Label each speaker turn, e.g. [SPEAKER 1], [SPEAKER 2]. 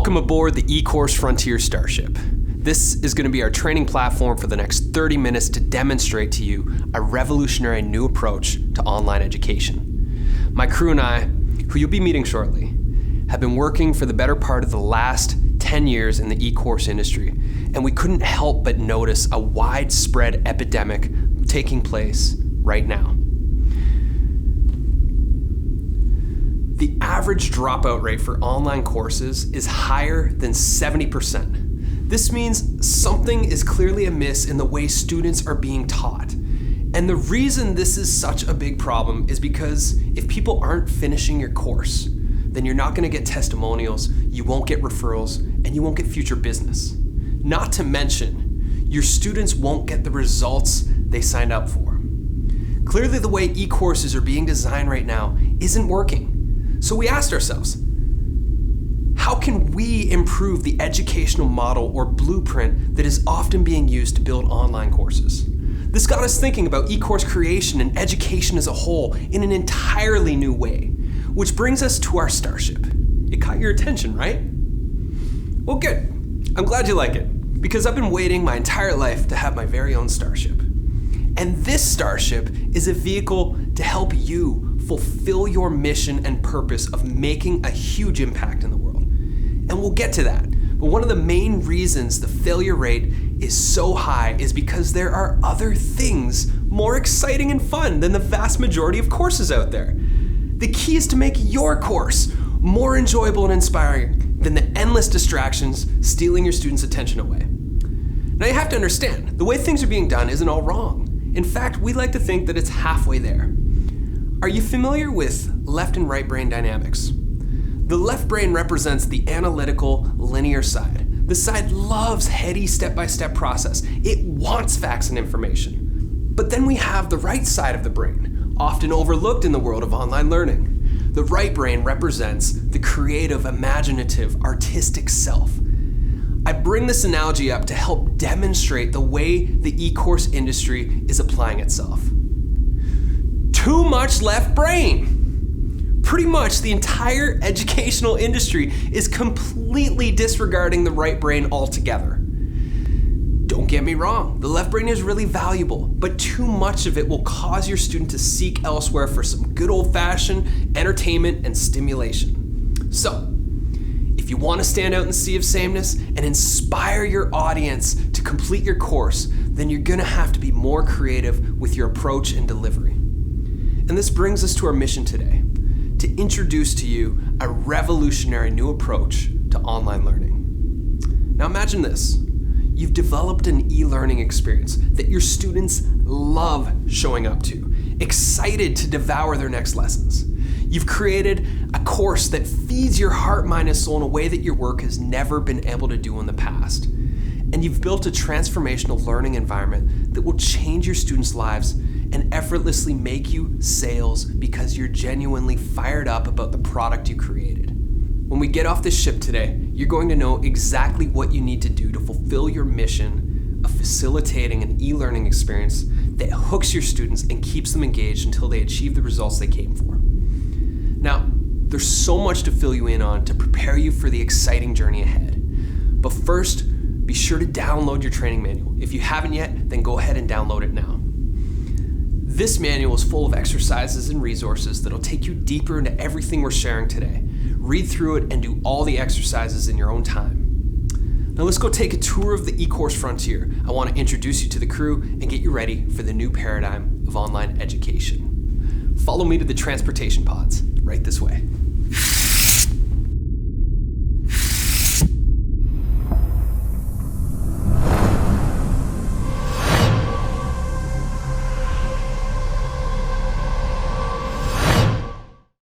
[SPEAKER 1] Welcome aboard the eCourse Frontier Starship. This is going to be our training platform for the next 30 minutes to demonstrate to you a revolutionary new approach to online education. My crew and I, who you'll be meeting shortly, have been working for the better part of the last 10 years in the eCourse industry, and we couldn't help but notice a widespread epidemic taking place right now. The average dropout rate for online courses is higher than 70%. This means something is clearly amiss in the way students are being taught. And the reason this is such a big problem is because if people aren't finishing your course, then you're not going to get testimonials, you won't get referrals, and you won't get future business. Not to mention, your students won't get the results they signed up for. Clearly, the way e-courses are being designed right now isn't working. So we asked ourselves, how can we improve the educational model or blueprint that is often being used to build online courses? This got us thinking about e-course creation and education as a whole in an entirely new way, which brings us to our Starship. It caught your attention, right? Well, good. I'm glad you like it, because I've been waiting my entire life to have my very own Starship. And this Starship is a vehicle to help you fulfill your mission and purpose of making a huge impact in the world. And we'll get to that. But one of the main reasons the failure rate is so high is because there are other things more exciting and fun than the vast majority of courses out there. The key is to make your course more enjoyable and inspiring than the endless distractions stealing your students' attention away. Now you have to understand, the way things are being done isn't all wrong. In fact, we like to think that it's halfway there. Are you familiar with left and right brain dynamics? The left brain represents the analytical, linear side. The side loves heady step-by-step process. It wants facts and information. But then we have the right side of the brain, often overlooked in the world of online learning. The right brain represents the creative, imaginative, artistic self. I bring this analogy up to help demonstrate the way the e-course industry is applying itself. Too much left brain. Pretty much the entire educational industry is completely disregarding the right brain altogether. Don't get me wrong, the left brain is really valuable, but too much of it will cause your student to seek elsewhere for some good old-fashioned entertainment and stimulation. So, if you want to stand out in the sea of sameness and inspire your audience to complete your course, then you're going to have to be more creative with your approach and delivery. And this brings us to our mission today, to introduce to you a revolutionary new approach to online learning. Now imagine this. You've developed an e-learning experience that your students love showing up to, excited to devour their next lessons. You've created a course that feeds your heart, mind, and soul in a way that your work has never been able to do in the past. And you've built a transformational learning environment that will change your students' lives and effortlessly make you sales because you're genuinely fired up about the product you created. When we get off this ship today, you're going to know exactly what you need to do to fulfill your mission of facilitating an e-learning experience that hooks your students and keeps them engaged until they achieve the results they came for. Now, there's so much to fill you in on to prepare you for the exciting journey ahead. But first, be sure to download your training manual. If you haven't yet, then go ahead and download it now. This manual is full of exercises and resources that'll take you deeper into everything we're sharing today. Read through it and do all the exercises in your own time. Now let's go take a tour of the eCourse Frontier. I want to introduce you to the crew and get you ready for the new paradigm of online education. Follow me to the transportation pods, right this way.